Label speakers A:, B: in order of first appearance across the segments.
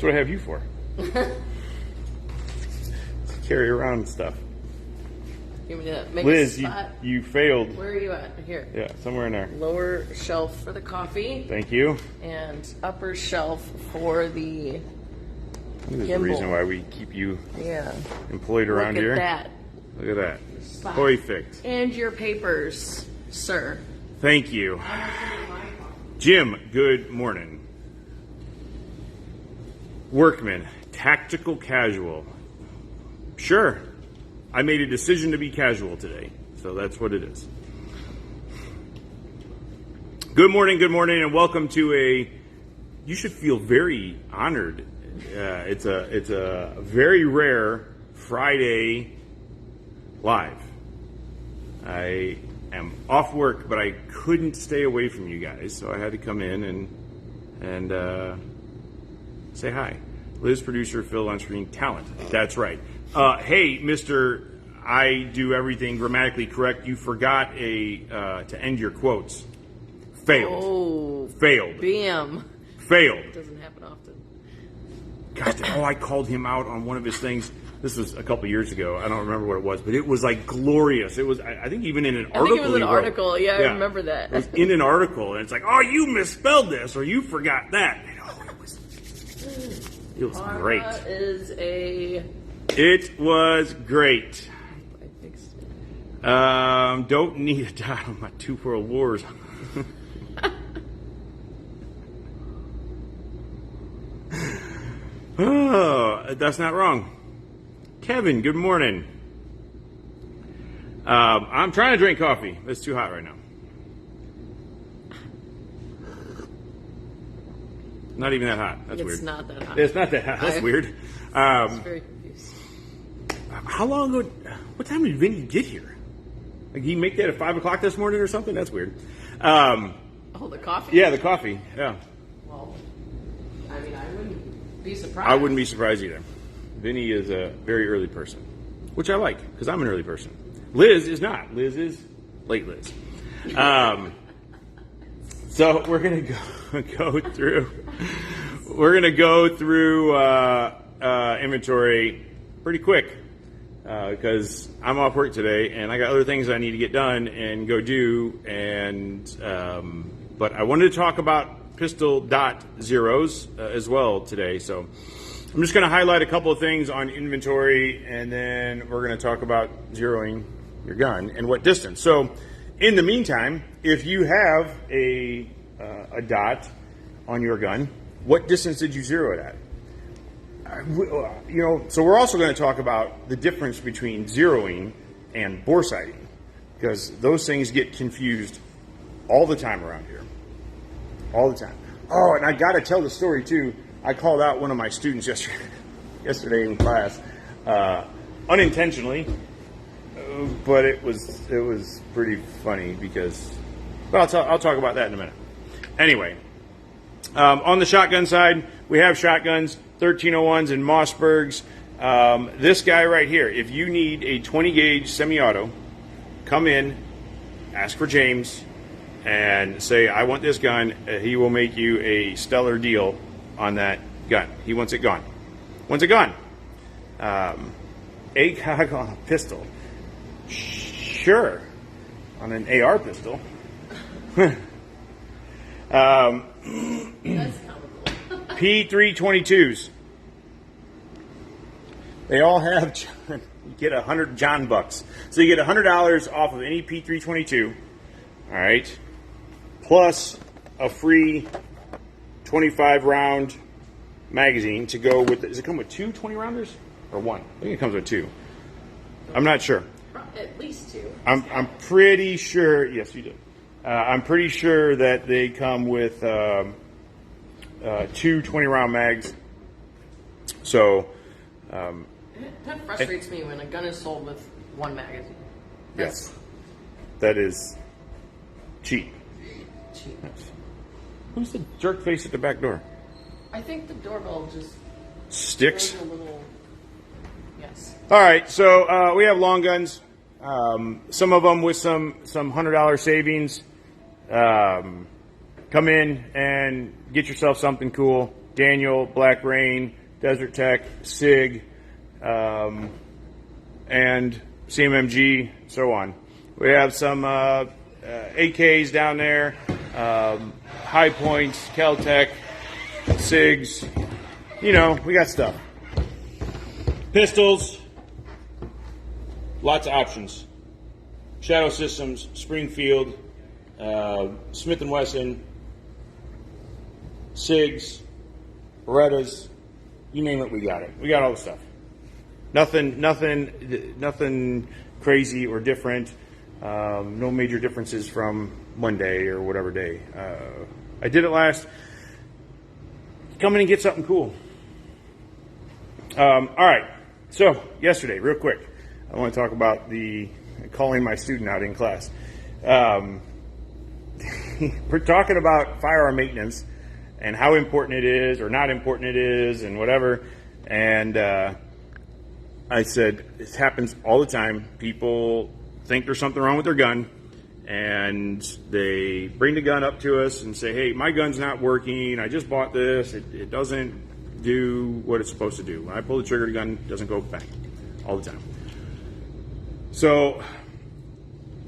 A: That's what I have you for. Carry around stuff.
B: You want me to make
A: Liz,
B: a spot?
A: you failed.
B: Where are you at? Here.
A: Yeah, somewhere in there.
B: Lower shelf for the coffee.
A: Thank you.
B: And upper shelf for the
A: This is the
B: gimbal.
A: reason why we keep you
B: Yeah.
A: employed around here.
B: Look at that.
A: Look at that.
B: Spot.
A: Perfect.
B: And your papers, sir.
A: Thank you. Jim, good morning. Workman, tactical casual. Sure. I made a decision to be casual today, so that's what it is. Good morning, and welcome to you should feel very honored. It's a very rare Friday live. I am off work, but I couldn't stay away from you guys, so I had to come in and say hi. Liz, producer, Phil on screen, talent. That's right. Hey, Mr. I do everything grammatically correct. You forgot to end your quotes. Failed.
B: Oh.
A: Failed.
B: Bam.
A: Failed.
B: Doesn't happen often.
A: God, I called him out on one of his things. This was a couple years ago. I don't remember what it was, but it was like glorious. It was, I think, even in an article.
B: I think it was an
A: he wrote.
B: article. Yeah, I remember that.
A: It was in an article, and it's like, oh, you misspelled this, or you forgot that. And, it was great. It was great.
B: I fixed it.
A: Don't need a dot on my 2 World Wars. Oh, that's not wrong. Kevin, good morning. I'm trying to drink coffee. It's too hot right now. Not even that hot. That's weird.
B: It's not that hot.
A: It's not that hot. That's weird.
B: I was very confused.
A: How long ago? What time did Vinny get here? Like he make that at 5 o'clock this morning or something? That's weird.
B: Oh, the coffee?
A: Yeah, the coffee. Yeah.
B: Well, I mean, I wouldn't be surprised.
A: I wouldn't be surprised either. Vinny is a very early person, which I like because I'm an early person. Liz is not. Liz is late Liz. So we're gonna go through. We're gonna go through inventory pretty quick because I'm off work today and I got other things I need to get done and go do. And but I wanted to talk about pistol dot zeros as well today. So I'm just going to highlight a couple of things on inventory, and then we're going to talk about zeroing your gun and what distance. So in the meantime, if you have a dot on your gun, what distance did you zero it at? So we're also going to talk about the difference between zeroing and boresighting, because those things get confused all the time around here. All the time. Oh, and I got to tell the story too. I called out one of my students yesterday in class, unintentionally, but it was pretty funny because, well, I'll talk about that in a minute. Anyway, on the shotgun side, we have shotguns, 1301s and Mossbergs. This guy right here, if you need a 20 gauge semi-auto, come in, ask for James, and say, I want this gun. He will make you a stellar deal on that gun. He wants it gone. Wants it gone. ACOG on a pistol. Sure. On an AR pistol.
B: That's comical.
A: P322s. They all have, you get 100 John bucks. So you get $100 off of any P322. All right. Plus a free 25 round magazine to go with. Does it come with 2 20 rounders or 1? I think it comes with 2. I'm not sure.
B: At least 2.
A: I'm pretty sure. Yes, you do. I'm pretty sure that they come with 2 20 round mags. So
B: that frustrates me when a gun is sold with 1 magazine.
A: Yes, that is cheap.
B: Cheap.
A: Who's the jerk face at the back door?
B: I think the doorbell just
A: Sticks.
B: goes a little. Yes.
A: All right, so we have long guns. Some of them with some $100 savings. come in and get yourself something cool. Daniel, Black Rain, Desert Tech, SIG, and CMMG, so on. We have some AKs down there, High Points, Kel-Tec, SIGs. You know, we got stuff. Pistols, lots of options. Shadow Systems, Springfield, Smith & Wesson, SIGs, Berettas, you name it, we got it. We got all the stuff. Nothing crazy or different. No major differences from Monday or whatever day. I did it last. Come in and get something cool. All right. So yesterday, real quick, I want to talk about the calling my student out in class. We're talking about firearm maintenance and how important it is or not important it is and whatever. And I said, it happens all the time. People think there's something wrong with their gun, and they bring the gun up to us and say, hey, my gun's not working. I just bought this. It doesn't do what it's supposed to do. When I pull the trigger, the gun doesn't go bang all the time. So,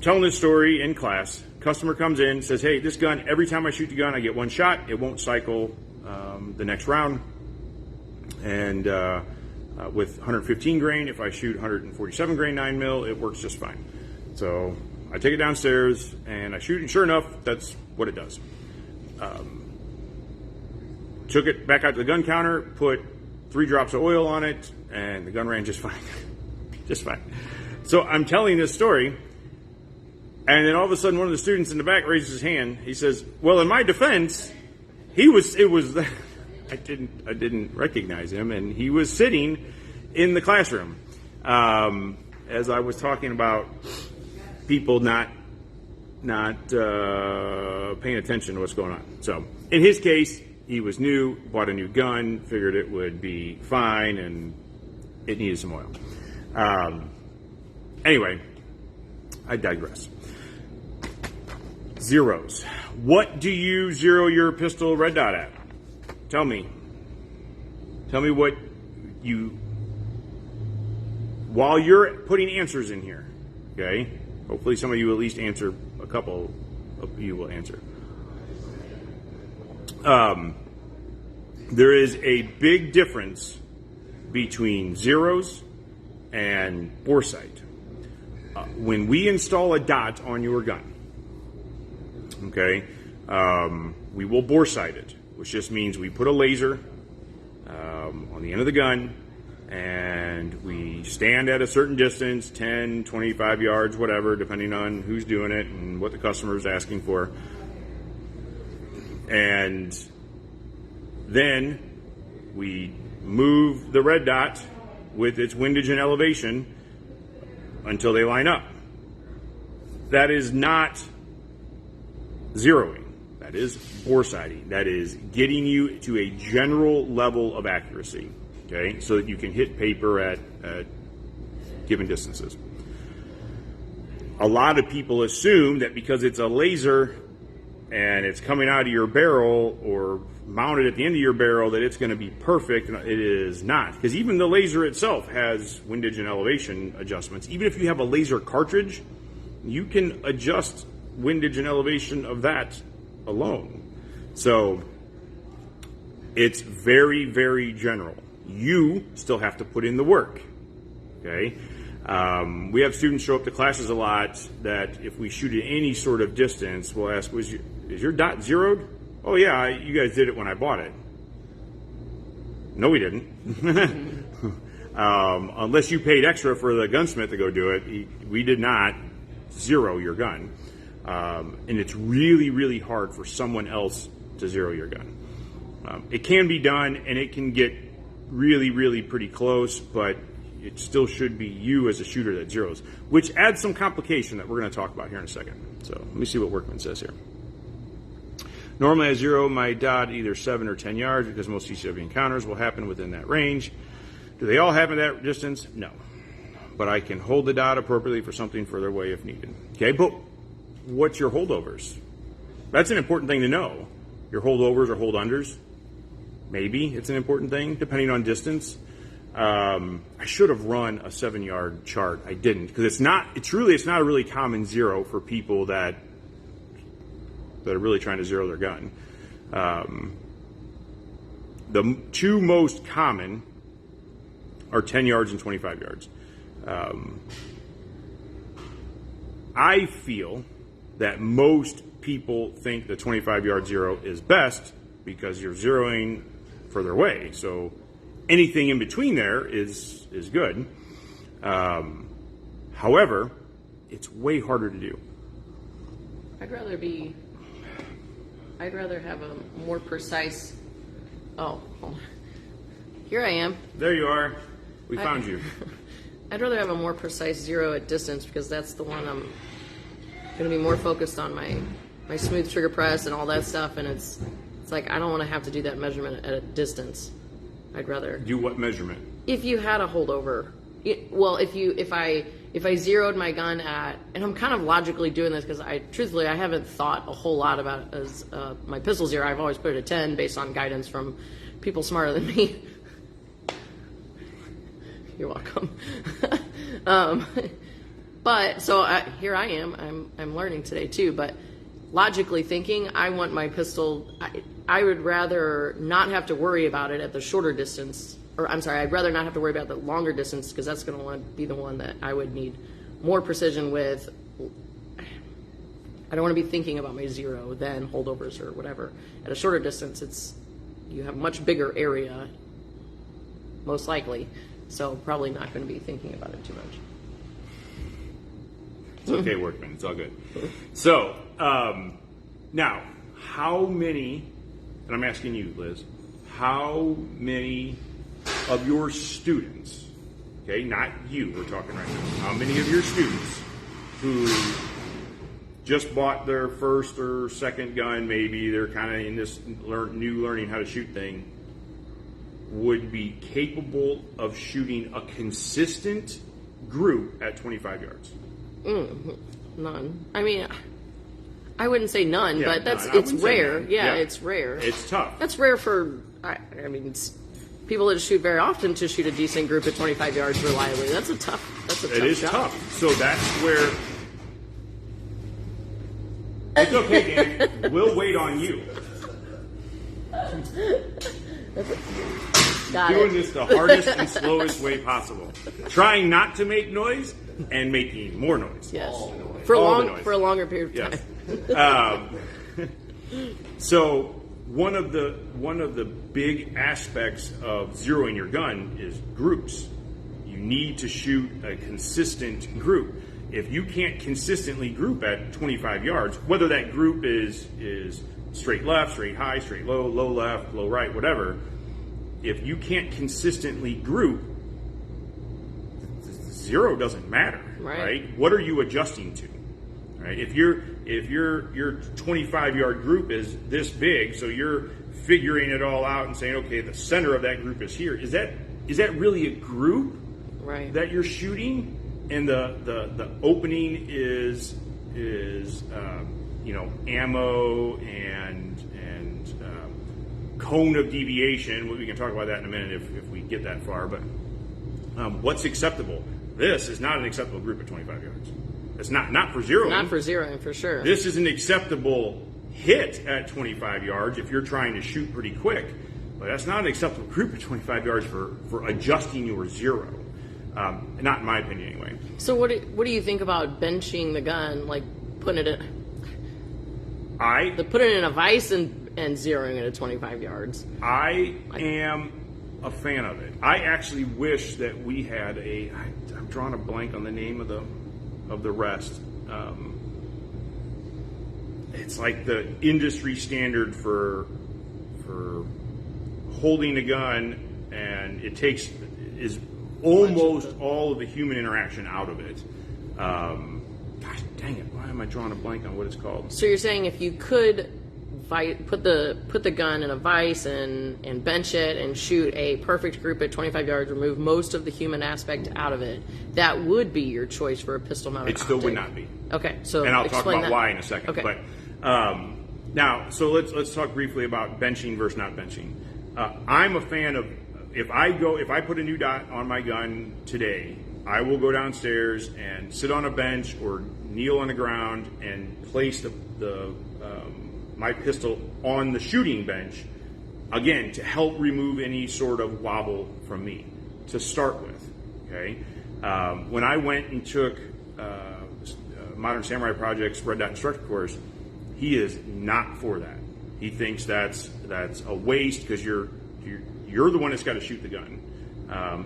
A: telling this story in class, customer comes in, says, hey, this gun, every time I shoot the gun, I get one shot. It won't cycle the next round. And with 115 grain, if I shoot 147 grain 9mm, it works just fine. So I take it downstairs and I shoot, and sure enough, that's what it does. Took it back out to the gun counter, put 3 drops of oil on it, and the gun ran just fine. Just fine. So I'm telling this story, and then all of a sudden one of the students in the back raises his hand. He says, well, in my defense, I didn't recognize him, and he was sitting in the classroom as I was talking about people not paying attention to what's going on. So in his case, he was new, bought a new gun, figured it would be fine, and it needed some oil. Anyway, I digress. Zeros. What do you zero your pistol red dot at? Tell me what you, while you're putting answers in here, okay? Hopefully some of you at least answer, a couple of you will answer. There is a big difference between zeros and boresight. When we install a dot on your gun, okay, we will boresight it, which just means we put a laser on the end of the gun, and we stand at a certain distance, 10, 25 yards, whatever, depending on who's doing it and what the customer is asking for. And then we move the red dot with its windage and elevation until they line up. That is not zeroing. That is boresighting. That is getting you to a general level of accuracy, okay, so that you can hit paper at given distances. A lot of people assume that because it's a laser and it's coming out of your barrel or mounted at the end of your barrel that it's going to be perfect. It is not, because even the laser itself has windage and elevation adjustments. Even if you have a laser cartridge, you can adjust windage and elevation of that alone. So it's very, very general. You still have to put in the work, okay? We have students show up to classes a lot that if we shoot at any sort of distance, we'll ask, is your dot zeroed? Oh yeah, you guys did it when I bought it. No, we didn't. Unless you paid extra for the gunsmith to go do it, we did not zero your gun. And it's really, really hard for someone else to zero your gun. It can be done, and it can get really, really pretty close, but it still should be you as a shooter that zeros, which adds some complication that we're going to talk about here in a second. So let me see what Workman says here. Normally I zero my dot either 7 or 10 yards because most CCW encounters will happen within that range. Do they all happen at that distance? No. But I can hold the dot appropriately for something further away if needed. Okay, but what's your holdovers? That's an important thing to know. Your holdovers or hold unders, maybe it's an important thing depending on distance. I should have run a 7-yard chart. I didn't, because it's not a really common zero for people that are really trying to zero their gun. The two most common are 10 yards and 25 yards. I feel that most people think the 25-yard zero is best because you're zeroing further away. So anything in between there is good. However, it's way harder to do.
B: I'd rather have a more precise. Oh, hold on. Here I am.
A: There you are. We found you.
B: I'd rather have a more precise zero at distance, because that's the one I'm going to be more focused on, my smooth trigger press and all that stuff. And it's like, I don't want to have to do that measurement at a distance. I'd rather
A: do what measurement? If
B: you had a holdover, if I zeroed my gun at, and I'm kind of logically doing this because truthfully I haven't thought a whole lot about it as my pistol zero. I've always put it at 10 based on guidance from people smarter than me. You're welcome. But so here I am. I'm learning today too. But logically thinking, I want my pistol. I would rather not have to worry about it at the shorter distance. Or I'm sorry, I'd rather not have to worry about the longer distance, because that's going to be the one that I would need more precision with. I don't want to be thinking about my zero, then holdovers or whatever. At a shorter distance, you have much bigger area, most likely. So probably not going to be thinking about it too much.
A: It's okay, Workman. It's all good. So now, how many? And I'm asking you, Liz. How many of your students, okay, not you, we're talking right now, how many of your students who just bought their first or second gun, maybe they're kind of in this new learning how to shoot thing, would be capable of shooting a consistent group at 25 yards?
B: None. I mean, I wouldn't say none, but it's rare. Yeah, it's rare.
A: It's tough.
B: That's rare for, I mean, it's people that shoot very often to shoot a decent group at 25 yards reliably. That's a tough job.
A: It is tough. So that's where it's okay, Danny. We'll wait on you. Doing this the hardest and slowest way possible. Trying not to make noise and making more noise.
B: Yes. For a longer period of time.
A: So one of the big aspects of zeroing your gun is groups. You need to shoot a consistent group. If you can't consistently group at 25 yards, whether that group is straight left, straight high, straight low, low left, low right, whatever, if you can't consistently group, zero doesn't matter, right? What are you adjusting to? Right? If your 25-yard group is this big, so you're figuring it all out and saying, okay, the center of that group is here. Is that really a group that you're shooting? And the opening is ammo and cone of deviation. We can talk about that in a minute if we get that far. But what's acceptable? This is not an acceptable group at 25 yards. It's not for zeroing.
B: Not for zeroing, for sure.
A: This is an acceptable hit at 25 yards if you're trying to shoot pretty quick. But that's not an acceptable group at 25 yards for adjusting your zero. Not in my opinion, anyway.
B: So what do you think about benching the gun, like putting it putting it in a vise and zeroing it at 25 yards?
A: I am a fan of it. I actually wish that we had I'm drawing a blank on the name of the rest. It's like the industry standard for holding a gun, and it takes almost all of the human interaction out of it. Gosh dang it, why am I drawing a blank on what it's called?
B: So you're saying if you could put the gun in a vise and bench it and shoot a perfect group at 25 yards, remove most of the human aspect out of it, that would be your choice for a pistol mounted
A: optic? It still would not be.
B: Okay, so
A: and I'll talk about
B: that.
A: why in a second.
B: Okay.
A: But Now, so let's talk briefly about benching versus not benching. I'm a fan of if I put a new dot on my gun today, I will go downstairs and sit on a bench or kneel on the ground and place my pistol on the shooting bench, again, to help remove any sort of wobble from me to start with. Okay, when I went and took Modern Samurai Project's Red Dot Instructor course, he is not for that. He thinks that's a waste because you're the one that's got to shoot the gun.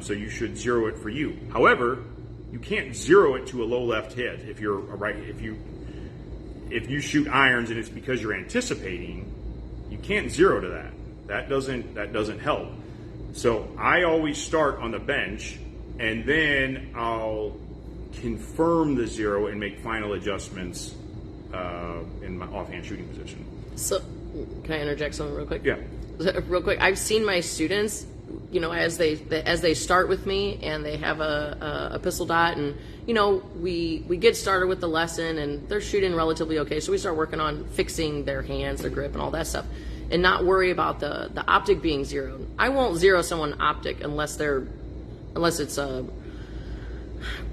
A: So you should zero it for you. However, you can't zero it to a low left hit if you're if you shoot irons and it's because you're anticipating. You can't zero to that. That doesn't help. So I always start on the bench, and then I'll confirm the zero and make final adjustments in my offhand shooting position.
B: So, can I interject something real quick?
A: Yeah.
B: Real quick. I've seen my students, as they start with me and they have a pistol dot, and we get started with the lesson and they're shooting relatively okay. So we start working on fixing their hands, their grip, and all that stuff, and not worry about the optic being zeroed. I won't zero someone optic unless it's a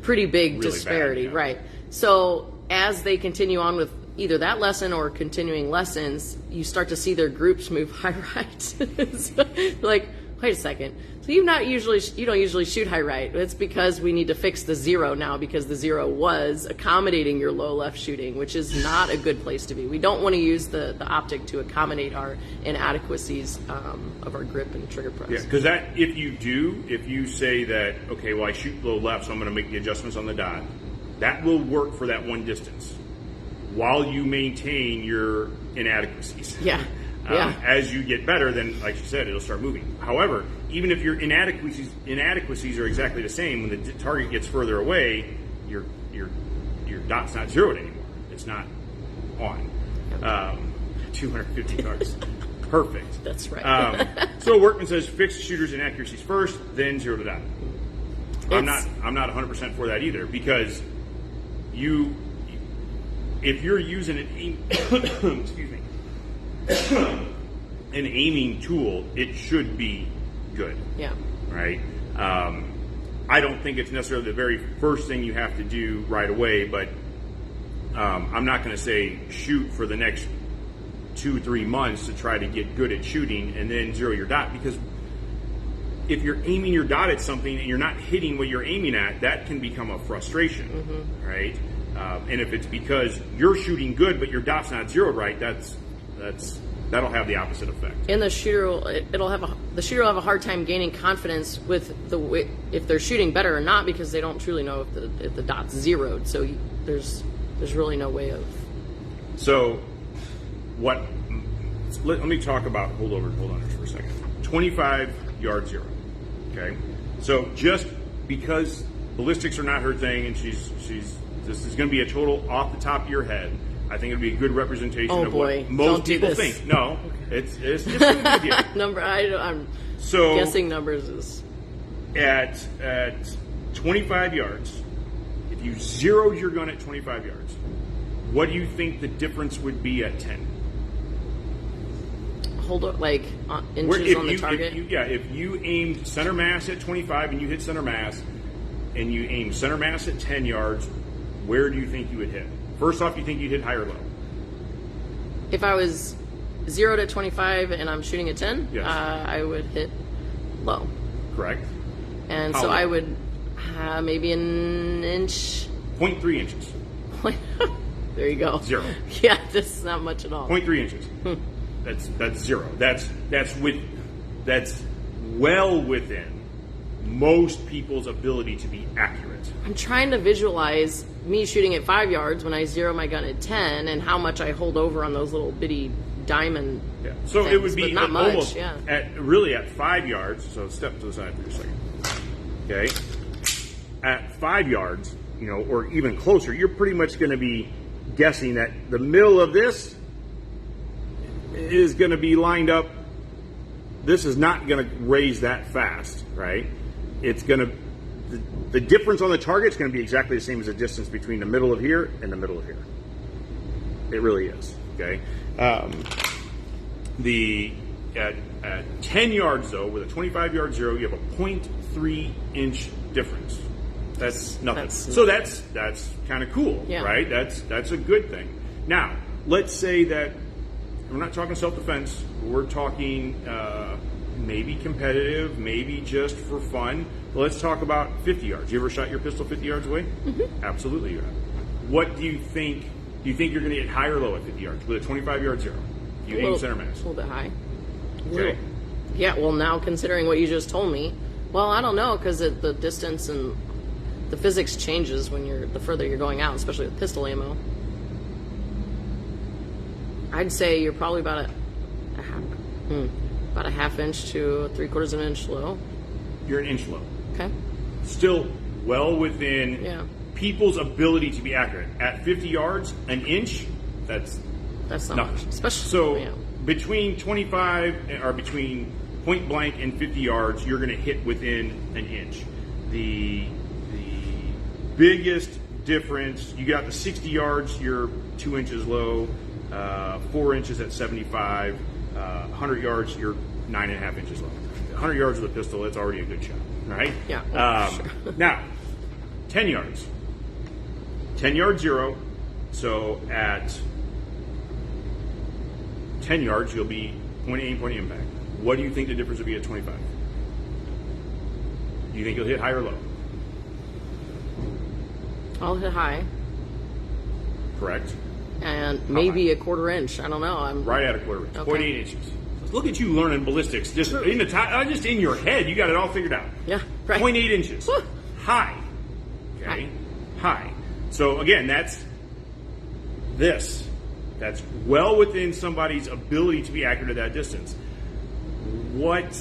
B: pretty big really disparity, bad, yeah. Right? So as they continue on with either that lesson or continuing lessons, you start to see their groups move high right. So, like, wait a second. So you don't usually shoot high right. It's because we need to fix the zero now, because the zero was accommodating your low left shooting, which is not a good place to be. We don't want to use the optic to accommodate our inadequacies of our grip and trigger press.
A: Yeah, because if you say that, okay, well, I shoot low left, so I'm going to make the adjustments on the dot, that will work for that one distance while you maintain your inadequacies.
B: Yeah. Yeah.
A: As you get better, then, like you said, it'll start moving. However, even if your inadequacies are exactly the same, when the target gets further away, your dot's not zeroed anymore. It's not on. 250 yards. Perfect.
B: That's right.
A: So Workman says fix shooter's inaccuracies first, then zero the dot. I'm not 100% for that either, because if you're using excuse me, an aiming tool, it should be good.
B: Yeah.
A: Right? I don't think it's necessarily the very first thing you have to do right away, but I'm not going to say shoot for the next 2-3 months to try to get good at shooting and then zero your dot, because if you're aiming your dot at something and you're not hitting what you're aiming at, that can become a frustration, mm-hmm. Right? And if it's because you're shooting good but your dot's not zeroed right, that'll have the opposite effect.
B: And the shooter will have a hard time gaining confidence with if they're shooting better or not, because they don't truly know if the dot's zeroed. So there's really no way of.
A: So let me talk about hold on just for a second. 25-yard zero. Okay, so just because ballistics are not her thing, and this is going to be a total off the top of your head, I think it would be a good representation of what most people think. No, okay. It's just a good idea.
B: I'm guessing numbers is
A: at 25 yards. If you zeroed your gun at 25 yards, what do you think the difference would be at 10?
B: Hold up, like inches on the target.
A: If you aimed center mass at 25 and you hit center mass, and you aimed center mass at 10 yards, where do you think you would hit? First off, you think you'd hit high or low?
B: If I was zeroed at 25 and I'm shooting at 10, yes. I would hit low.
A: Correct.
B: And so I would maybe an inch.
A: 0.3 inches.
B: There you go.
A: Zero.
B: Yeah, this is not much at all.
A: 0.3 inches. That's zero. That's well within most people's ability to be accurate.
B: I'm trying to visualize me shooting at 5 yards when I zero my gun at 10, and how much I hold over on those little bitty diamond.
A: Yeah. So things, it would be
B: not
A: almost
B: much, yeah.
A: at 5 yards. So step to the side for a second. Okay. At 5 yards, or even closer, you're pretty much going to be guessing that the middle of this is going to be lined up. This is not going to raise that fast, right? It's going to, the difference on the target is going to be exactly the same as the distance between the middle of here and the middle of here. It really is. Okay. At 10 yards, though, with a 25-yard zero, you have a 0.3 inch difference. That's nothing. So that's kind of cool, right? That's a good thing. Now, let's say that we're not talking self-defense. We're talking maybe competitive, maybe just for fun. Let's talk about 50 yards. You ever shot your pistol 50 yards away? Mm-hmm. Absolutely, you have. What do you think? Do you think you're going to get high or low at 50 yards with a 25-yard zero? You aim center mass.
B: A little bit high.
A: Okay.
B: Yeah, well, now considering what you just told me, well, I don't know, because the distance and the physics changes when the further you're going out, especially with pistol ammo. I'd say you're probably about a half inch to 3/4 of an inch low.
A: You're an inch low.
B: Okay.
A: Still well within people's ability to be accurate. At 50 yards, an inch, that's
B: not
A: nothing.
B: Much. Especially
A: so between 25 or between point blank and 50 yards, you're going to hit within an inch. The biggest difference, you got the 60 yards, you're 2 inches low, 4 inches at 75, 100 yards, you're 9.5 inches low. 100 yards with a pistol, it's already a good shot, right?
B: Yeah. Sure.
A: Now, 10 yards. 10 yard zero, so at 10 yards, you'll be point aim, point impact. What do you think the difference would be at 25? Do you think you'll hit high or low?
B: I'll hit high.
A: Correct.
B: And maybe a 1/4 inch. I don't know. I'm
A: right at a 1/4 inch.
B: Okay.
A: 0.8 inches. Look at you learning ballistics. Just just in your head, you got it all figured out.
B: Yeah, right.
A: 0.8 inches.
B: Woo.
A: High. Okay. High. So again, that's well within somebody's ability to be accurate at that distance. What,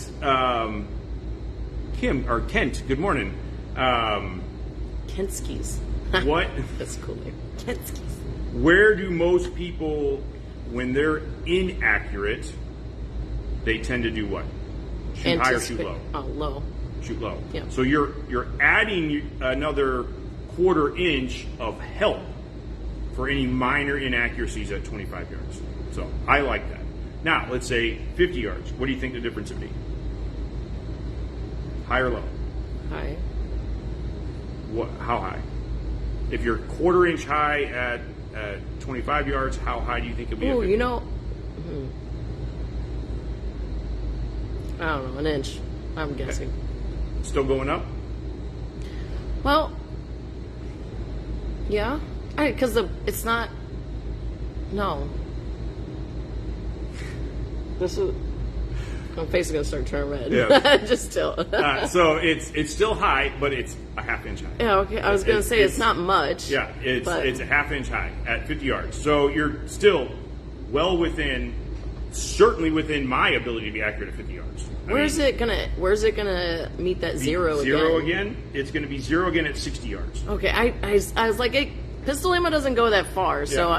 A: Kent, good morning.
B: Kentskis.
A: What?
B: That's cool name. Kentskis.
A: Where do most people, when they're inaccurate, they tend to do what? Shoot high or shoot low?
B: Oh, low.
A: Shoot low.
B: Yeah.
A: So you're adding another 1/4 inch of help for any minor inaccuracies at 25 yards. So I like that. Now, let's say 50 yards. What do you think the difference would be? High or low?
B: High.
A: What? How high? If you're 1/4 inch high at 25 yards, how high do you think it'll be?
B: Oh, you know, I don't know, an inch. I'm guessing.
A: Okay. Still going up?
B: Well, yeah, because it's not. No. This is. My face is gonna start turning red.
A: Yeah.
B: Just still.
A: So it's still high, but it's a half inch high.
B: Yeah. Okay. I was gonna say it's not much.
A: Yeah. It's a half inch high at 50 yards. So you're still well within, certainly within my ability to be accurate at 50 yards.
B: Where's it gonna meet that zero again?
A: Zero again? It's gonna be zero again at 60 yards.
B: Okay. I was like, pistol ammo doesn't go that far, so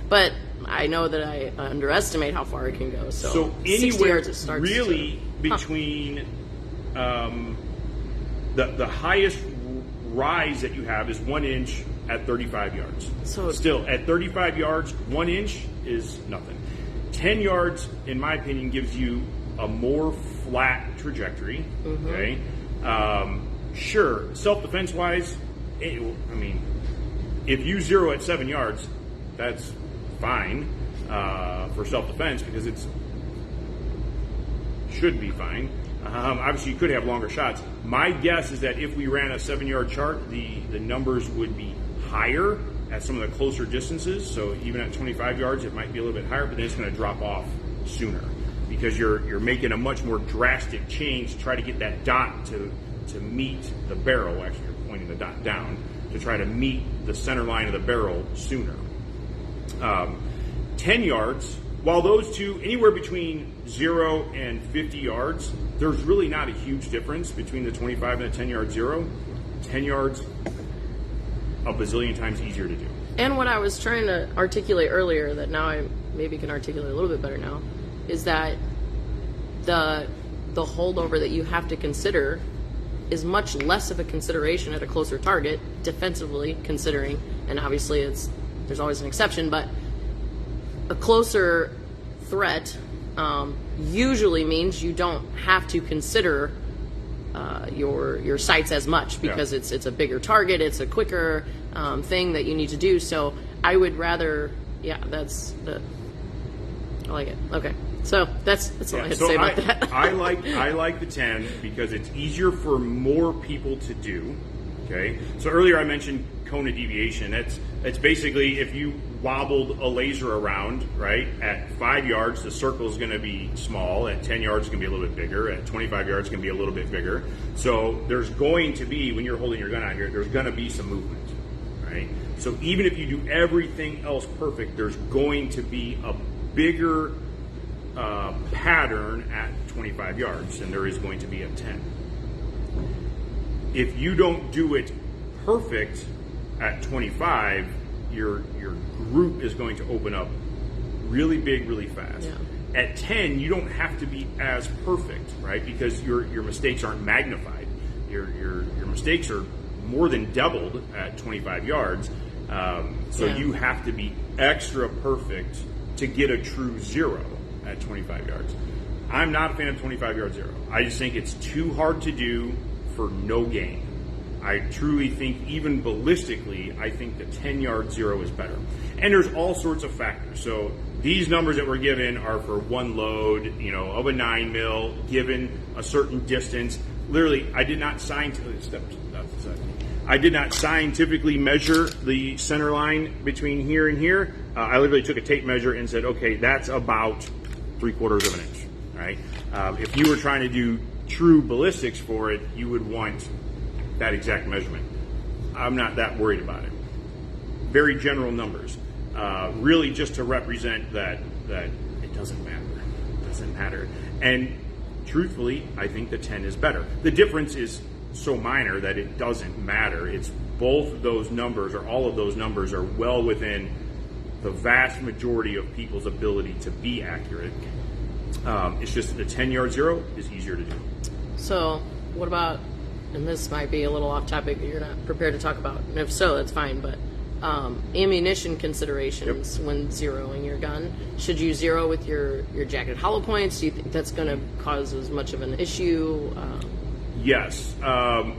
B: but I know that I underestimate how far it can go. So
A: anywhere
B: yards it starts
A: really between the highest rise that you have is 1 inch at 35 yards.
B: So
A: still at 35 yards, 1 inch is nothing. 10 yards, in my opinion, gives you a more flat trajectory. Mm-hmm. Okay, sure. Self-defense wise, if you zero at 7 yards, that's fine for self-defense because it should be fine. Obviously, you could have longer shots. My guess is that if we ran a 7-yard chart, the numbers would be higher at some of the closer distances. So even at 25 yards, it might be a little bit higher, but then it's going to drop off sooner because you're making a much more drastic change to try to get that dot to meet the barrel. Actually, you're pointing the dot down to try to meet the center line of the barrel sooner. 10 yards, while those two, anywhere between 0 and 50 yards, there's really not a huge difference between the 25 and the 10-yard zero. 10 yards, a bazillion times easier to do.
B: And what I was trying to articulate earlier, that now I maybe can articulate a little bit better now, is that the holdover that you have to consider is much less of a consideration at a closer target, defensively considering, and obviously there's always an exception, but a closer threat usually means you don't have to consider your sights as much because it's a bigger target, it's a quicker thing that you need to do. So I would rather, I like it. Okay, so that's all I had to say about that.
A: I like the 10 because it's easier for more people to do. Okay, so earlier I mentioned cone of deviation. It's basically if you wobbled a laser around, right, at 5 yards, the circle is going to be small. At 10 yards, it's going to be a little bit bigger. At 25 yards, it's going to be a little bit bigger. So there's going to be, when you're holding your gun out here, there's going to be some movement, right? So even if you do everything else perfect, there's going to be a bigger pattern at 25 yards than there is going to be at 10. If you don't do it perfect at 25, your group is going to open up really big, really fast. Yeah. At 10, you don't have to be as perfect, right? Because your mistakes aren't magnified. Your mistakes are more than doubled at 25 yards. So you have to be extra perfect to get a true zero at 25 yards. I'm not a fan of 25 yard zero. I just think it's too hard to do for no gain. I truly think, even ballistically, I think the 10-yard zero is better. And there's all sorts of factors. So these numbers that we're given are for one load, of a 9mm, given a certain distance. Literally, I did not scientifically measure the center line between here and here. I literally took a tape measure and said, okay, that's about 3/4 of an inch. Right? If you were trying to do true ballistics for it, you would want that exact measurement. I'm not that worried about it. Very general numbers, really just to represent that it doesn't matter. It doesn't matter. And truthfully, I think the 10 is better. The difference is so minor that it doesn't matter. It's both of those numbers, or all of those numbers, are well within the vast majority of people's ability to be accurate. It's just the 10-yard zero is easier to do.
B: So what about, and this might be a little off topic that you're not prepared to talk about, and if so, that's fine, but ammunition considerations when zeroing your gun. Should you zero with your jacketed hollow points? Do you think that's going to cause as much of an issue?
A: Yes. I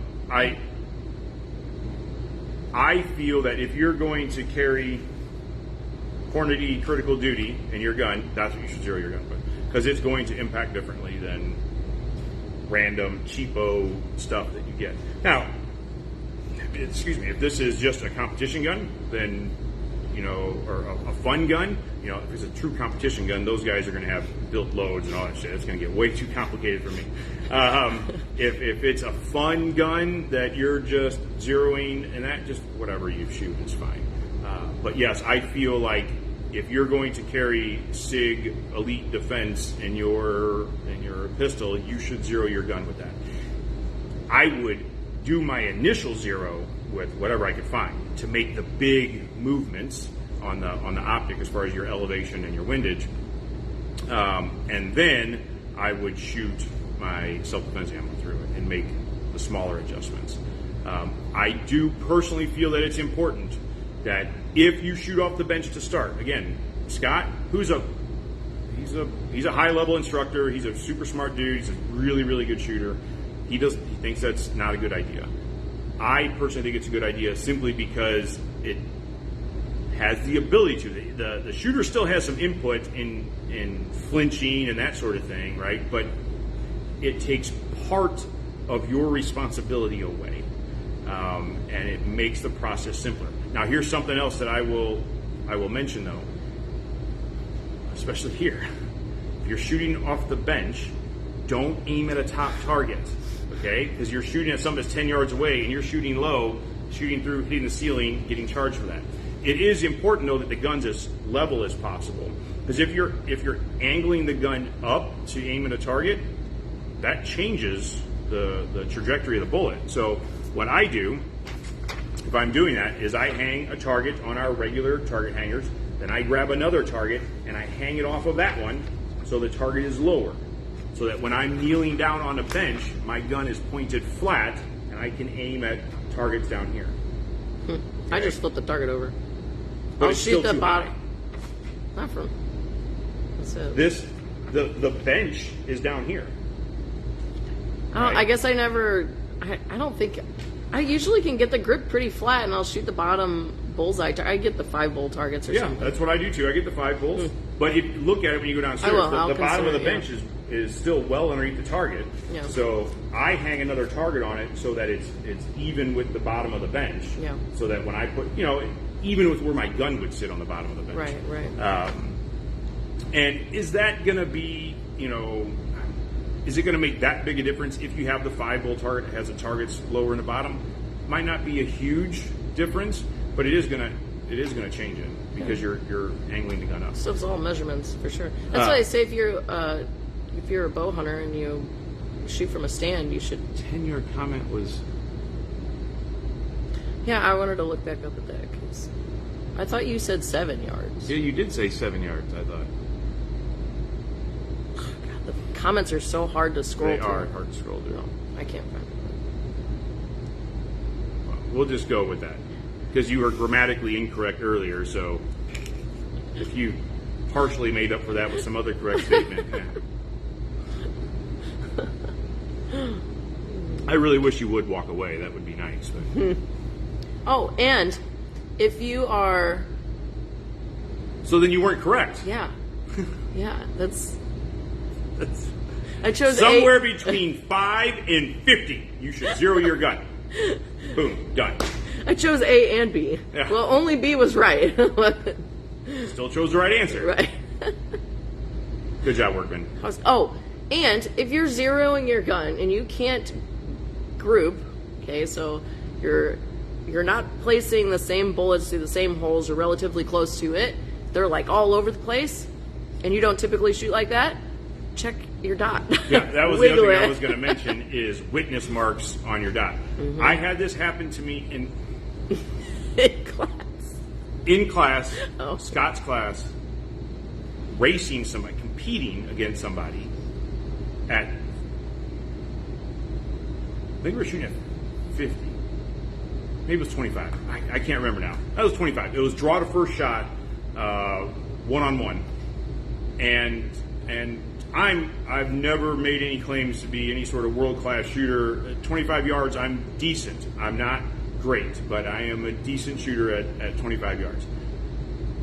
A: feel that if you're going to carry quantity critical duty in your gun, that's what you should zero your gun with, because it's going to impact differently than random cheapo stuff that you get. Now, if this is just a competition gun, then, or a fun gun, if it's a true competition gun, those guys are going to have built loads and all that shit. It's going to get way too complicated for me. If it's a fun gun that you're just zeroing, and that just whatever you shoot is fine. But yes, I feel like if you're going to carry SIG Elite Defense in your pistol, you should zero your gun with that. I would do my initial zero with whatever I could find to make the big movements on the optic as far as your elevation and your windage, and then I would shoot my self-defense ammo through it and make the smaller adjustments. I do personally feel that it's important that if you shoot off the bench to start, again, Scott, he's a high level instructor, he's a super smart dude, he's a really, really good shooter. He thinks that's not a good idea. I personally think it's a good idea simply because it has the ability to. The shooter still has some input in flinching and that sort of thing, right? But it takes part of your responsibility away, and it makes the process simpler. Now, here's something else that I will mention, though, especially here. If you're shooting off the bench, don't aim at a top target, okay? Because you're shooting at something that's 10 yards away, and you're shooting low, shooting through, hitting the ceiling, getting charged for that. It is important, though, that the gun's as level as possible. Because if you're angling the gun up to aim at a target, that changes the trajectory of the bullet. So what I do, if I'm doing that, is I hang a target on our regular target hangers, then I grab another target and I hang it off of that one so the target is lower. So that when I'm kneeling down on a bench, my gun is pointed flat and I can aim at targets down here.
B: I just flipped the target over.
A: But
B: I'll
A: it's
B: shoot
A: still
B: the
A: too
B: bottom.
A: high.
B: Not from. So
A: the bench is down here. Right?
B: I guess I don't think, I usually can get the grip pretty flat and I'll shoot the bottom bullseye. I get the 5-bowl targets or something.
A: Yeah, that's what I do too. I get the 5 bulls. But if you look at it when you go downstairs, the bottom of the bench is still well underneath the target.
B: Yeah.
A: So I hang another target on it so that it's even with the bottom of the bench.
B: Yeah.
A: So that when I put, even with where my gun would sit on the bottom of the bench.
B: Right.
A: And is that going to be, is it going to make that big a difference if you have the 5-bowl target that has the targets lower in the bottom? Might not be a huge difference, but it is going to change it because you're angling the gun up.
B: So it's all measurements for sure. That's why I say if you're a bow hunter and you shoot from a stand, you should.
A: 10-yard comment was.
B: Yeah, I wanted to look back up at that because I thought you said 7 yards.
A: Yeah, you did say 7 yards. I thought.
B: God, the comments are so hard to scroll.
A: They
B: through.
A: are hard to scroll through.
B: No, I can't find it.
A: Well, we'll just go with that because you were grammatically incorrect earlier. So if you partially made up for that with some other correct statement. I really wish you would walk away. That would be nice. But.
B: Oh, and if you are...
A: So then you weren't correct.
B: Yeah. Yeah, that's... I chose
A: somewhere between 5 and 50. You should zero your gun. Boom, done.
B: I chose A and B.
A: Yeah.
B: Well, only B was right.
A: Still chose the right answer.
B: Right.
A: Good job, Workman.
B: And if you're zeroing your gun and you can't group, okay, so you're not placing the same bullets through the same holes or relatively close to it, they're like all over the place, and you don't typically shoot like that, check your dot.
A: Yeah, that was the other thing I was going to mention is witness marks on your dot. Mm-hmm. I had this happen to me in
B: class.
A: In class, Scott's class, racing somebody, competing against somebody at, I think we were shooting at 50. Maybe it was 25. I can't remember now. That was 25. It was draw to first shot, one-on-one. And I've never made any claims to be any sort of world-class shooter. At 25 yards, I'm decent. I'm not great, but I am a decent shooter at 25 yards.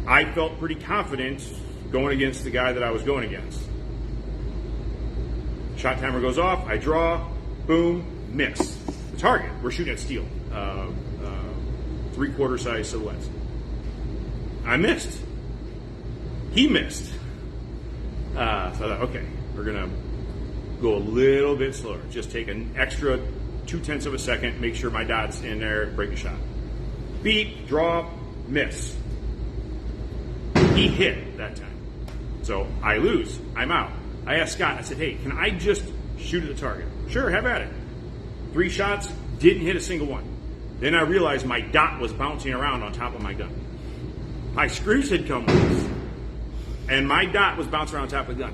A: I felt pretty confident going against the guy that I was going against. Shot timer goes off, I draw, boom, miss. The target, we're shooting at steel, 3/4 size silhouettes. I missed. He missed. So I thought, okay, we're going to go a little bit slower. Just take an extra 0.2 of a second, make sure my dot's in there, break a shot. Beat, draw, miss. He hit that time. So I lose. I'm out. I asked Scott, I said, hey, can I just shoot at the target? Sure, have at it. 3 shots, didn't hit a single one. Then I realized my dot was bouncing around on top of my gun. My screws had come loose, and my dot was bouncing around on top of the gun.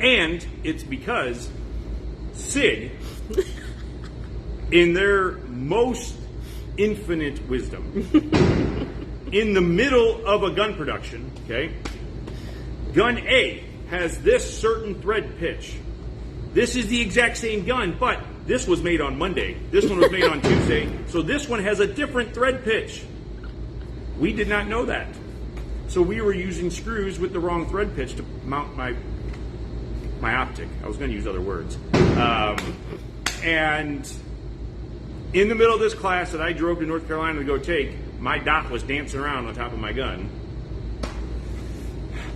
A: And it's because SIG, in their most infinite wisdom, in the middle of a gun production, okay, gun A has this certain thread pitch. This is the exact same gun, but this was made on Monday. This one was made on Tuesday. So this one has a different thread pitch. We did not know that. So we were using screws with the wrong thread pitch to mount my optic. I was going to use other words. And in the middle of this class that I drove to North Carolina to go take, my dot was dancing around on top of my gun.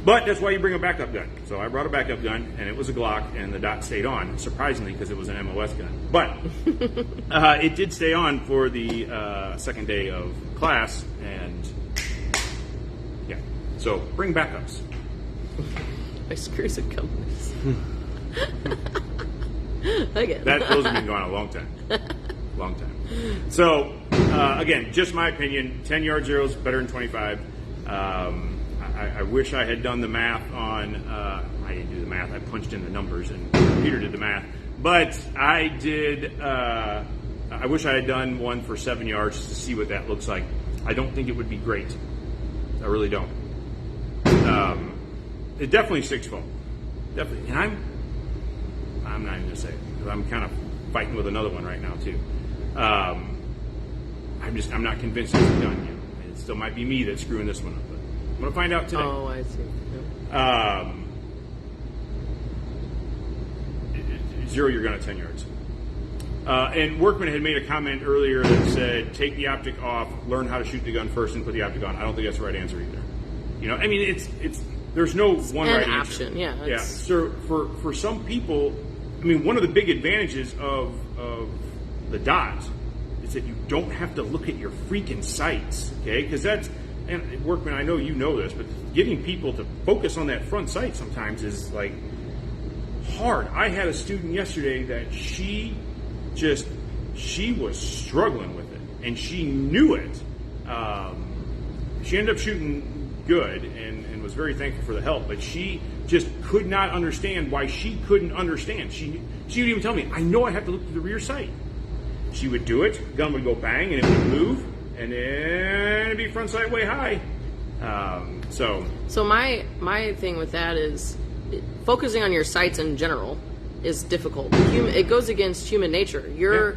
A: But that's why you bring a backup gun. So I brought a backup gun, and it was a Glock, and the dot stayed on, surprisingly, because it was an MOS gun. But it did stay on for the second day of class, and yeah. So bring backups.
B: My screws had come loose. Okay.
A: Those have been gone a long time. Long time. So, again, just my opinion, 10-yard zeros better than 25. I wish I had done the math on, I didn't do the math, I punched in the numbers and the computer did the math. But I did, I wish I had done one for 7 yards just to see what that looks like. I don't think it would be great. I really don't. It definitely sticks foam. Definitely. And I'm not even going to say it because I'm kind of fighting with another one right now too. I'm not convinced it's done yet. It still might be me that's screwing this one up, but I'm going to find out today.
B: Oh, I see. Yeah.
A: Zero your gun at 10 yards. And Workman had made a comment earlier that said, take the optic off, learn how to shoot the gun first, and put the optic on. I don't think that's the right answer either. You know, I mean, it's there's no one right answer.
B: Option, yeah.
A: Yeah. So for some people, I mean, one of the big advantages of the dot is that you don't have to look at your freaking sights, okay? Because and Workman, I know you know this, but getting people to focus on that front sight sometimes is like hard. I had a student yesterday that she was struggling with it, and she knew it. She ended up shooting good and was very thankful for the help, but she just could not understand why she couldn't understand. She would even tell me, I know I have to look to the rear sight. She would do it, gun would go bang, and it would move, and then it'd be front sight way high. So
B: my thing with that is focusing on your sights in general is difficult. It goes against human nature. Your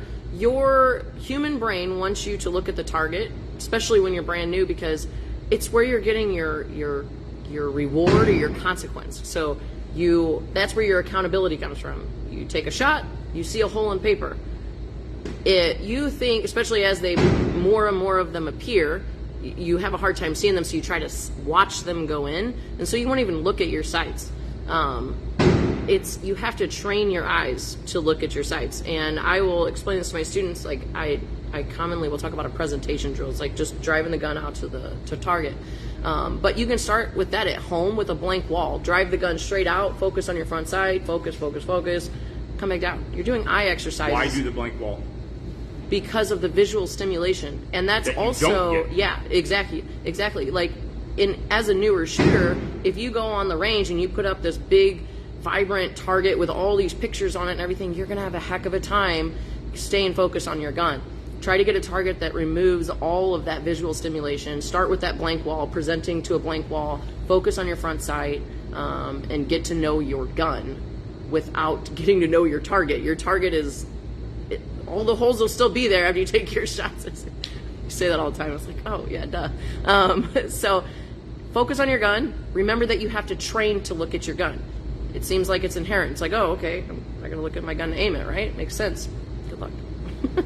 B: human brain wants you to look at the target, especially when you're brand new, because it's where you're getting your reward or your consequence. So that's where your accountability comes from. You take a shot, you see a hole in paper. You think, especially as more and more of them appear, you have a hard time seeing them, so you try to watch them go in, and so you won't even look at your sights. You have to train your eyes to look at your sights, and I will explain this to my students. Like I commonly will talk about a presentation drill. It's like just driving the gun out to target. But you can start with that at home with a blank wall. Drive the gun straight out, focus on your front sight, focus, come back down. You're doing eye exercises.
A: Why do the blank wall?
B: Because of the visual stimulation, and that's
A: that
B: also exactly. Like as a newer shooter, if you go on the range and you put up this big, vibrant target with all these pictures on it and everything, you're gonna have a heck of a time staying focused on your gun. Try to get a target that removes all of that visual stimulation. Start with that blank wall, presenting to a blank wall. Focus on your front sight, and get to know your gun without getting to know your target. Your target all the holes will still be there after you take your shots. You say that all the time. It's like, oh yeah, duh. So focus on your gun. Remember that you have to train to look at your gun. It seems like it's inherent. It's like, oh, okay, I'm not going to look at my gun and aim it, right? Makes sense. Good luck.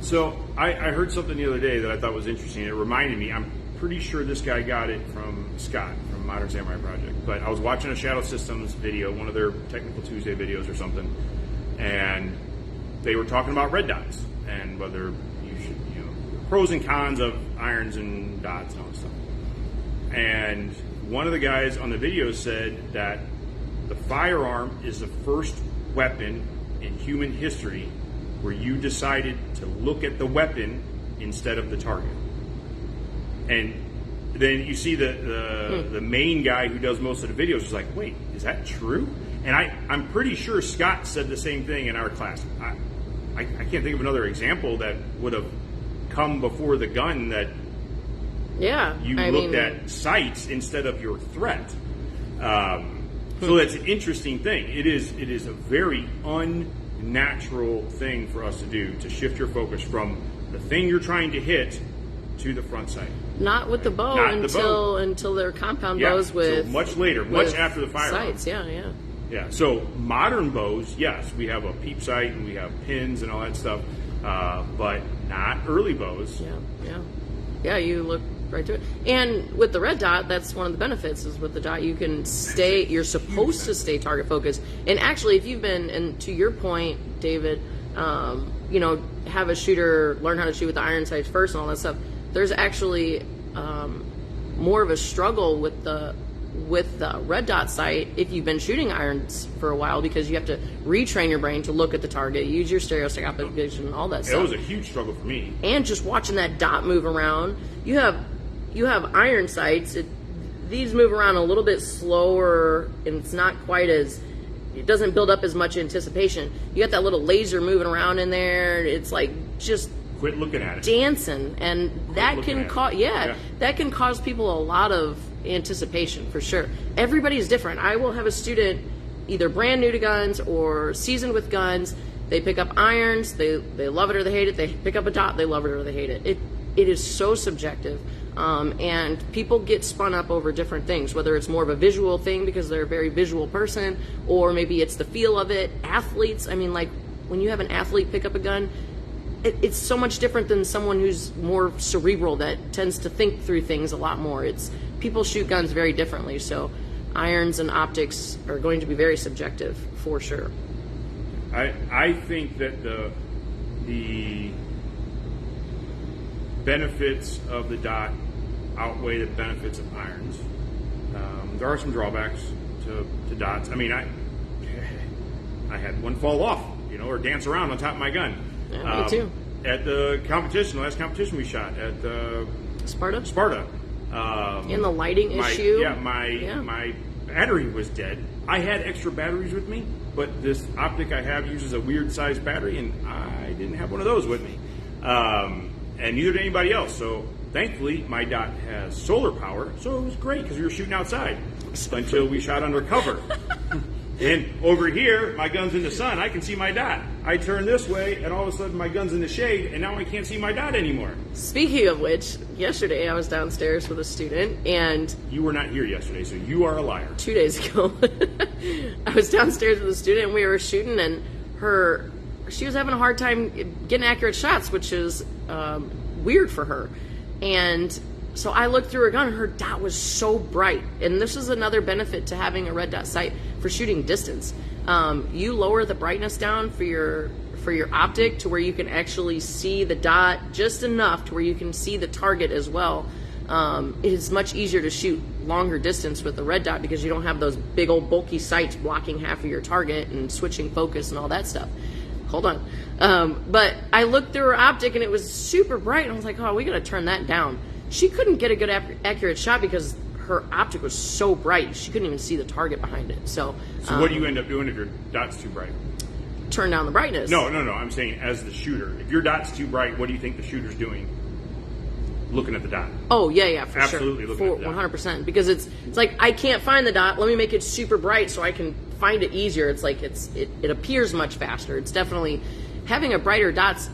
A: So I heard something the other day that I thought was interesting. It reminded me, I'm pretty sure this guy got it from Scott from Modern Samurai Project, but I was watching a Shadow Systems video, one of their Technical Tuesday videos or something, and they were talking about red dots and whether you should, pros and cons of irons and dots and all that stuff. And one of the guys on the video said that the firearm is the first weapon in human history where you decided to look at the weapon instead of the target. And then you see the main guy who does most of the videos is like, wait, is that true? And I'm pretty sure Scott said the same thing in our class. I can't think of another example that would have come before the gun that you looked at sights instead of your threat. So that's an interesting thing. It is a very unnatural thing for us to do, to shift your focus from the thing you're trying to hit to the front sight.
B: Not with the bow until they're compound bows with
A: so much later, much after the firearm.
B: Sights, yeah.
A: So modern bows, yes, we have a peep sight and we have pins and all that stuff, but not early bows.
B: Yeah. You look right to it. And with the red dot, that's one of the benefits, is with the dot you can you're supposed to stay target focused. And actually, if you've been, and to your point, David, have a shooter learn how to shoot with the iron sights first and all that stuff, there's actually more of a struggle with the red dot sight if you've been shooting irons for a while, because you have to retrain your brain to look at the target, use your stereoscopic vision, and all that stuff.
A: It was a huge struggle for me.
B: And just watching that dot move around, you have iron sights. These move around a little bit slower, and it's not quite as, it doesn't build up as much anticipation. You got that little laser moving around in there. It's like just
A: Quit looking at it.
B: dancing, and that can cause
A: Yeah.
B: that can cause people a lot of anticipation for sure. Everybody's different. I will have a student either brand new to guns or seasoned with guns. They pick up irons, they love it or they hate it. They pick up a dot, they love it or they hate it. It is so subjective. And people get spun up over different things, whether it's more of a visual thing because they're a very visual person, or maybe it's the feel of it. Athletes, I mean, like when you have an athlete pick up a gun, it's so much different than someone who's more cerebral that tends to think through things a lot more. People shoot guns very differently, so irons and optics are going to be very subjective for sure.
A: I think that the benefits of the dot outweigh the benefits of irons. There are some drawbacks to dots. I mean, I had one fall off, or dance around on top of my gun.
B: Yeah, me too.
A: At the last competition we shot at Sparta.
B: In the lighting issue.
A: My battery was dead. I had extra batteries with me, but this optic I have uses a weird sized battery, and I didn't have one of those with me. And neither did anybody else. So thankfully, my dot has solar power, so it was great because we were shooting outside until we shot under cover. And over here, my gun's in the sun. I can see my dot. I turn this way, and all of a sudden, my gun's in the shade, and now I can't see my dot anymore.
B: Speaking of which, yesterday I was downstairs with a student, and
A: you were not here yesterday, so you are a liar.
B: 2 days ago, I was downstairs with a student, and we were shooting, and she was having a hard time getting accurate shots, which is weird for her. And so I looked through her gun, and her dot was so bright. And this is another benefit to having a red dot sight for shooting distance. You lower the brightness down for your optic to where you can actually see the dot just enough to where you can see the target as well. It is much easier to shoot longer distance with the red dot because you don't have those big old bulky sights blocking half of your target and switching focus and all that stuff. Hold on. But I looked through her optic and it was super bright, and I was like, oh, we gotta turn that down. She couldn't get a good accurate shot because her optic was so bright she couldn't even see the target behind it. So
A: what do you end up doing if your dot's too bright?
B: Turn down the brightness.
A: No. I'm saying as the shooter. If your dot's too bright, what do you think the shooter's doing? Looking at the dot.
B: Oh, yeah, for
A: Absolutely
B: sure.
A: looking at the dot.
B: 100%. Because it's like, I can't find the dot. Let me make it super bright so I can find it easier. It's like it appears much faster. It's definitely, having a brighter dot's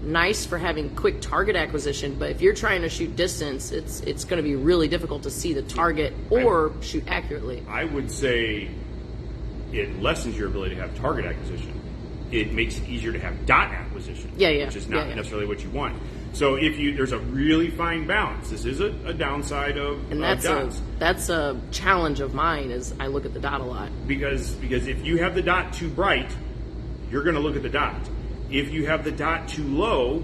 B: nice for having quick target acquisition, but if you're trying to shoot distance, it's going to be really difficult to see the target or shoot accurately.
A: I would say it lessens your ability to have target acquisition. It makes it easier to have dot acquisition, which is not necessarily what you want. So there's a really fine balance. This is a downside of dots.
B: That's a challenge of mine. Is I look at the dot a lot
A: because if you have the dot too bright, you're going to look at the dot. If you have the dot too low,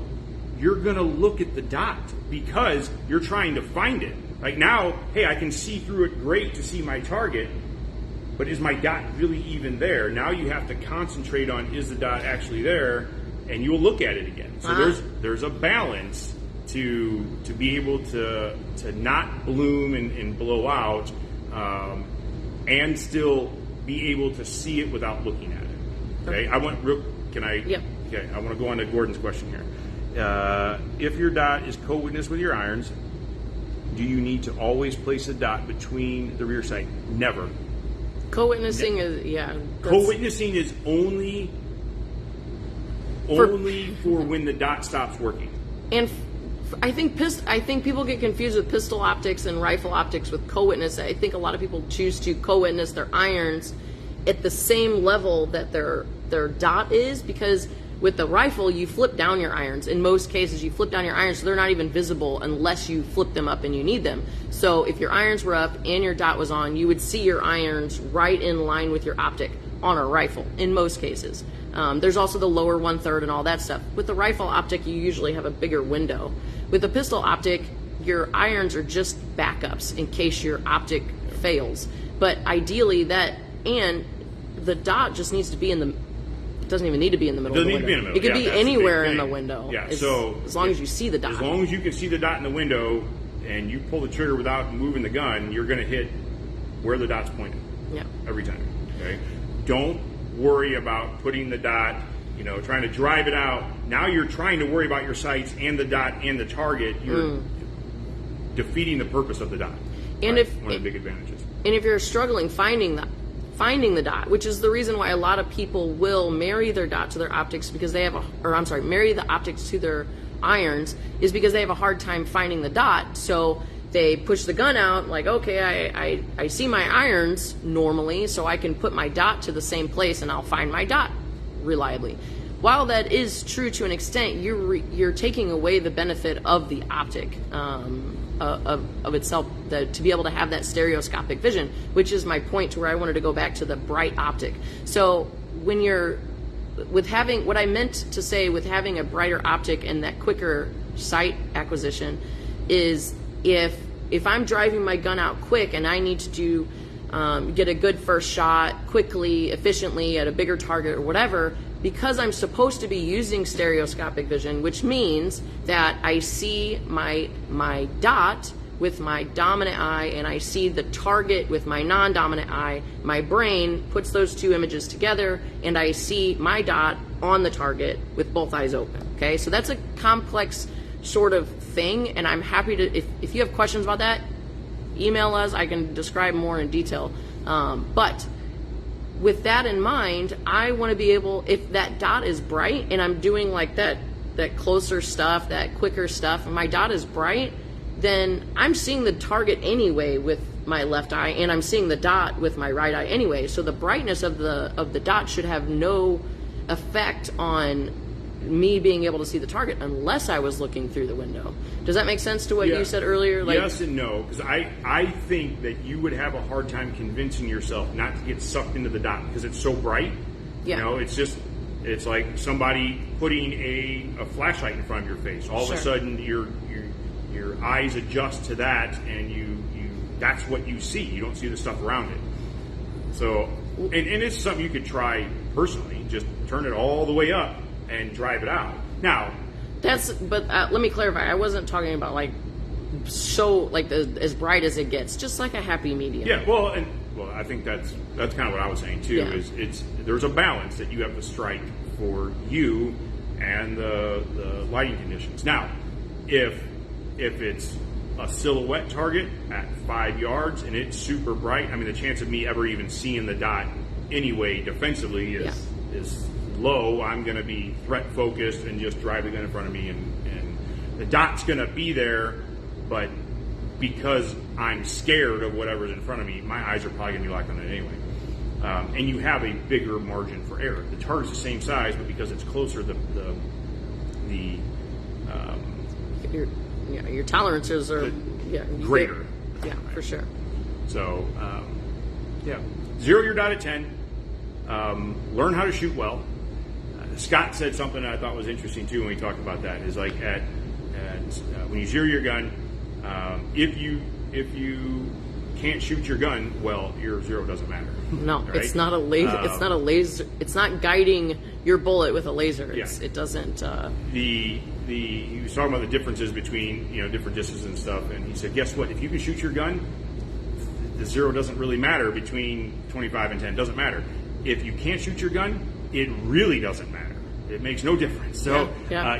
A: you're going to look at the dot because you're trying to find it. Like now, hey, I can see through it great to see my target, but is my dot really even there? Now you have to concentrate on, is the dot actually there? And you'll look at it again. So there's a balance to be able to not bloom and blow out, and still be able to see it without looking at it. Okay,
B: Yep.
A: Okay, I want to go on to Gordon's question here. If your dot is co-witness with your irons, do you need to always place a dot between the rear sight? Never.
B: Co-witnessing
A: Co-witnessing is only for when the dot stops working.
B: And I think people get confused with pistol optics and rifle optics with co-witness. I think a lot of people choose to co-witness their irons at the same level that their dot is, because with the rifle you flip down your irons. In most cases you flip down your irons so they're not even visible unless you flip them up and you need them. So if your irons were up and your dot was on, you would see your irons right in line with your optic on a rifle in most cases. There's also the lower 1/3 and all that stuff. With the rifle optic you usually have a bigger window. With the pistol optic, your irons are just backups in case your optic fails. But ideally and the dot just needs to be doesn't even need to be in the middle of the window. It could be anywhere in the window.
A: Yeah,
B: as long as you see the dot.
A: As long as you can see the dot in the window and you pull the trigger without moving the gun, you're going to hit where the dot's pointing.
B: Yeah.
A: Every time. Okay? Don't worry about putting the dot trying to drive it out. Now you're trying to worry about your sights and the dot and the target. You're defeating the purpose of the dot.
B: And
A: right? One of the big advantages.
B: And if you're struggling finding the dot, which is the reason why a lot of people will marry their dot to their optics because they have marry the optics to their irons, is because they have a hard time finding the dot. So they push the gun out, like, okay, I see my irons normally, so I can put my dot to the same place and I'll find my dot reliably. While that is true to an extent, you're taking away the benefit of the optic of itself, to be able to have that stereoscopic vision, which is my point to where I wanted to go back to the bright optic. So when what I meant to say with having a brighter optic and that quicker sight acquisition is if I'm driving my gun out quick and I need to get a good first shot quickly, efficiently at a bigger target or whatever, because I'm supposed to be using stereoscopic vision, which means that I see my dot with my dominant eye and I see the target with my non-dominant eye, my brain puts those two images together and I see my dot on the target with both eyes open. Okay, so that's a complex sort of thing, and I'm happy to, if you have questions about that, email us. I can describe more in detail. But with that in mind, I want to be able, if that dot is bright and I'm doing like that closer stuff, that quicker stuff, and my dot is bright, then I'm seeing the target anyway with my left eye, and I'm seeing the dot with my right eye anyway. So the brightness of the dot should have no effect on me being able to see the target unless I was looking through the window. Does that make sense to what you said earlier?
A: Yes and no, because I think that you would have a hard time convincing yourself not to get sucked into the dot because it's so bright.
B: Yeah.
A: It's like somebody putting a flashlight in front of your face. All of a sudden, your eyes adjust to that, and you that's what you see. You don't see the stuff around it. So, and it's something you could try personally. Just turn it all the way up and drive it out. Now,
B: let me clarify. I wasn't talking about as bright as it gets, just like a happy medium.
A: Yeah, well, I think that's kind of what I was saying too.
B: Yeah.
A: Is there's a balance that you have to strike for you and the lighting conditions. Now, if it's a silhouette target at 5 yards and it's super bright, I mean, the chance of me ever even seeing the dot anyway defensively is low. I'm going to be threat focused and just drive the gun in front of me, and the dot's going to be there, but because I'm scared of whatever's in front of me, my eyes are probably going to be locked on it anyway. And you have a bigger margin for error. The target's the same size, but because it's closer,
B: your tolerances are
A: greater.
B: Yeah, right. For sure.
A: So, zero your dot at 10. Learn how to shoot well. Scott said something that I thought was interesting too when we talked about that. Is like at when you zero your gun, if you can't shoot your gun well, your zero doesn't matter.
B: No,
A: right?
B: It's not a laser. It's not a laser. It's not guiding your bullet with a laser. It doesn't. He
A: was talking about the differences between different distances and stuff, and he said, guess what? If you can shoot your gun, the zero doesn't really matter between 25 and 10. Doesn't matter. If you can't shoot your gun, it really doesn't matter. It makes no difference. So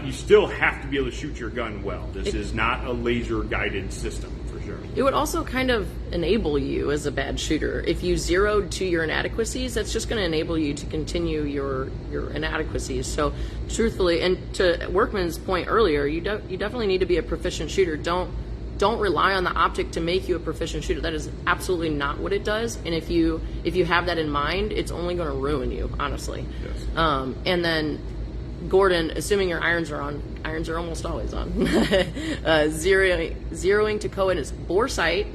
A: you still have to be able to shoot your gun well. This is not a laser-guided system, for sure.
B: It would also kind of enable you as a bad shooter. If you zeroed to your inadequacies, that's just going to enable you to continue your inadequacies. So truthfully, and to Workman's point earlier, you definitely need to be a proficient shooter. Don't rely on the optic to make you a proficient shooter. That is absolutely not what it does. And if you have that in mind, it's only going to ruin you, honestly.
A: Yes.
B: And then, Gordon, assuming your irons are on, irons are almost always on. Zeroing to Cohen is boresight,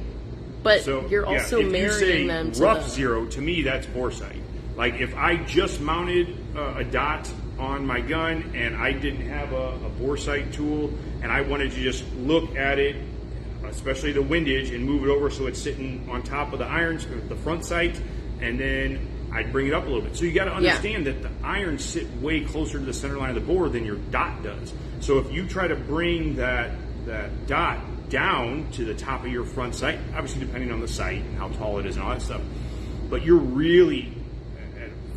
B: but you're also marrying them to
A: rough zero. To me, that's boresight. Like if I just mounted a dot on my gun and I didn't have a boresight tool and I wanted to just look at it, especially the windage, and move it over so it's sitting on top of the irons, the front sight, and then I'd bring it up a little bit. So you got to understand that the irons sit way closer to the center line of the bore than your dot does. So if you try to bring that dot down to the top of your front sight, obviously depending on the sight and how tall it is and all that stuff, but you're really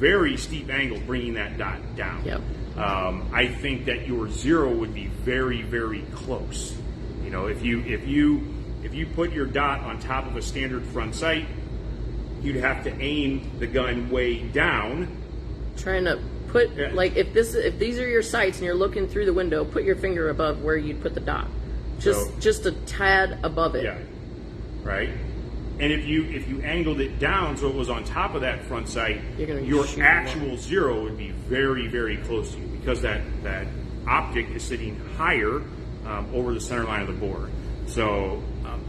A: very steep angle bringing that dot down.
B: Yep.
A: I think that your zero would be very, very close. You know, if you put your dot on top of a standard front sight, you'd have to aim the gun way down.
B: Trying to put like if these are your sights and you're looking through the window, put your finger above where you'd put the dot, just a tad above it.
A: Yeah, right. And if you angled it down so it was on top of that front sight, your actual zero would be very, very close to you because that optic is sitting higher over the center line of the bore. So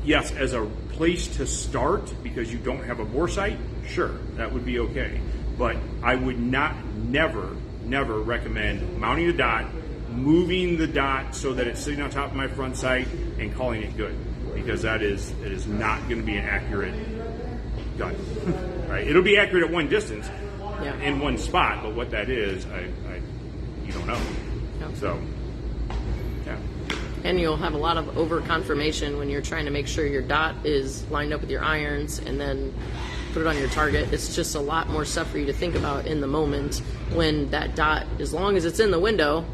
A: yes, as a place to start because you don't have a bore sight, sure, that would be okay. But I would never recommend mounting a dot, moving the dot so that it's sitting on top of my front sight, and calling it good, because it is not going to be an accurate gun. Right? It'll be accurate at one distance, in one spot, but what that is, you don't know.
B: Yeah.
A: So, yeah.
B: And you'll have a lot of over-confirmation when you're trying to make sure your dot is lined up with your irons and then put it on your target. It's just a lot more stuff for you to think about in the moment when that dot, as long as it's in the window,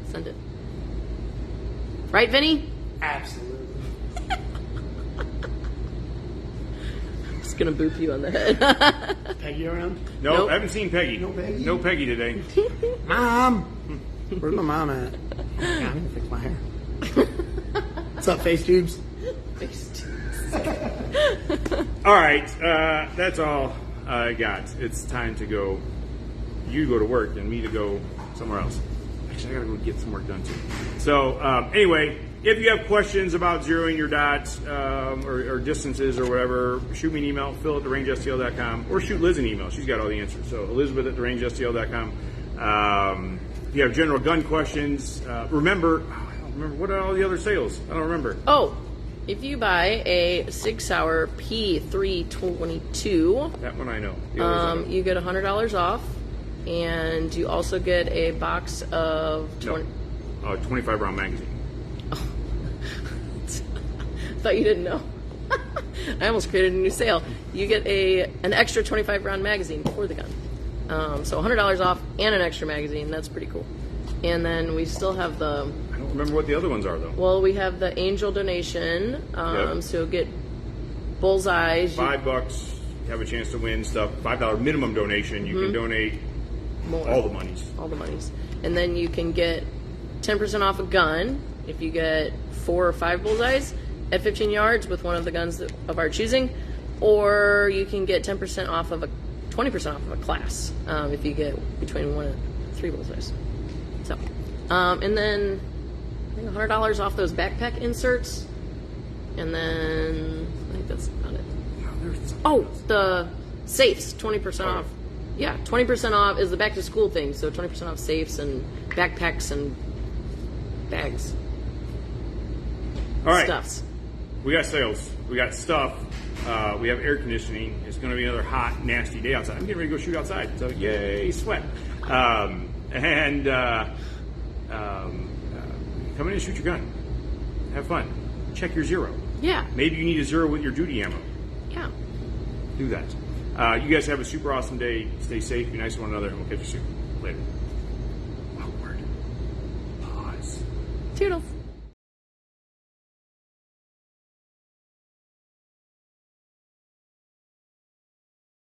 B: send it. Right, Vinny?
C: Absolutely.
B: I'm just going to boop you on the head.
C: Peggy around?
A: Nope. I haven't seen Peggy.
C: No Peggy?
A: No Peggy today.
C: Mom! Where's my mom at? I need to fix my hair. What's up, face tubes?
A: All right, that's all I got. It's time to go. You go to work and me to go somewhere else. Actually, I gotta go get some work done too. So anyway, if you have questions about zeroing your dots or distances or whatever, shoot me an email, phil@therangeSTL.com, or shoot Liz an email. She's got all the answers. So Elizabeth@therangeSTL.com. If you have general gun questions, remember, I don't remember, what are all the other sales? I don't remember.
B: Oh, if you buy a Sig Sauer P322,
A: That one I know. The others I don't.
B: you get $100 off, and you also get a box of
A: 25 round magazine.
B: Thought you didn't know. I almost created a new sale. You get an extra 25 round magazine for the gun. So $100 off and an extra magazine. That's pretty cool. And then we still have
A: I don't remember what the other ones are though.
B: well, we have the Angel donation.
A: Yep.
B: So get bullseyes.
A: $5, you have a chance to win stuff. $5 minimum donation. You can donate
B: More.
A: all the monies.
B: All the monies. And then you can get 10% off a gun if you get 4 or 5 bullseyes at 15 yards with one of the guns of our choosing, or you can get 20% off of a class if you get between 1 and 3 bullseyes. So, and then I think $100 off those backpack inserts, and then I think that's about it. Oh, the safes, 20% off. Yeah, 20% off is the back to school thing. So 20% off safes and backpacks and bags.
A: All right.
B: Stuffs.
A: We got sales. We got stuff. We have air conditioning. It's going to be another hot, nasty day outside. I'm getting ready to go shoot outside. So yay, sweat. Come in and shoot your gun. Have fun. Check your zero.
B: Yeah.
A: Maybe you need a zero with your duty ammo.
B: Yeah.
A: Do that. You guys have a super awesome day. Stay safe. Be nice to one another. And we'll catch you soon. Later. Awkward. Pause.
B: Toodles.